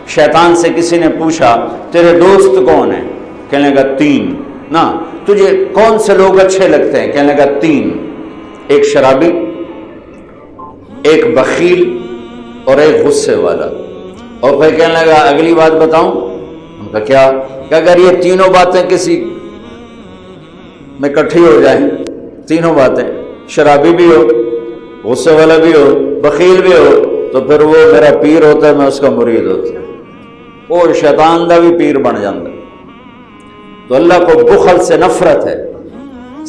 شیطان سے کسی نے پوچھا تیرے دوست کون ہیں؟ کہنے لگا 3. نا تجھے کون سے لوگ اچھے لگتے ہیں؟ کہنے لگا 3. ایک شرابی، ایک بخیل اور ایک غصے والا. اور پھر کہنے لگا اگلی بات بتاؤں؟ ان کا کیا؟ کہ اگر یہ تینوں باتیں کسی میں اکٹھی ہو جائیں، تینوں باتیں، شرابی بھی ہو، غصے والا بھی ہو، بخیل بھی ہو، تو پھر وہ میرا پیر ہوتا ہے، میں اس کا مرید ہوتا ہے، وہ شیطان دا بھی پیر بن جاتا ہے. تو اللہ کو بخل سے نفرت ہے،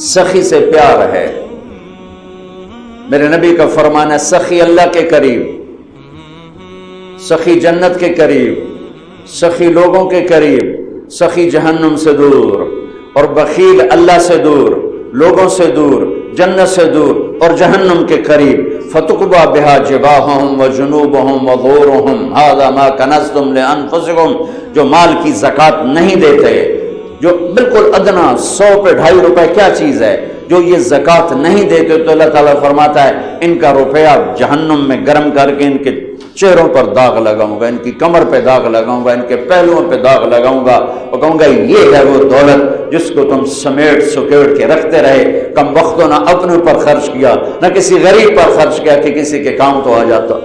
سخی سے پیار ہے. میرے نبی کا فرمان ہے سخی اللہ کے قریب، سخی جنت کے قریب، سخی لوگوں کے قریب، سخی جہنم سے دور، اور بخیل اللہ سے دور، لوگوں سے دور، جنت سے دور اور جہنم کے قریب. فتقبا بہا جباہہم وجنوبہم وظہورہم ھذا ما کنزتم لانفسکم. جو مال کی زکوٰۃ نہیں دیتے، جو بالکل ادنا 100 پہ 2.5 روپے کیا چیز ہے، جو یہ زکوٰۃ نہیں دیتے، تو اللہ تعالیٰ فرماتا ہے ان کا روپیہ جہنم میں گرم کر کے ان کے چہروں پر داغ لگاؤں گا، ان کی کمر پہ داغ لگاؤں گا، ان کے پہلوؤں پہ داغ لگاؤں گا، اور کہوں گا یہ ہے وہ دولت جس کو تم سمیٹ سکیڑ کے رکھتے رہے، کم وقتوں نہ اپنے اوپر خرچ کیا، نہ کسی غریب پر خرچ کیا کہ کسی کے کام تو آ جاتا.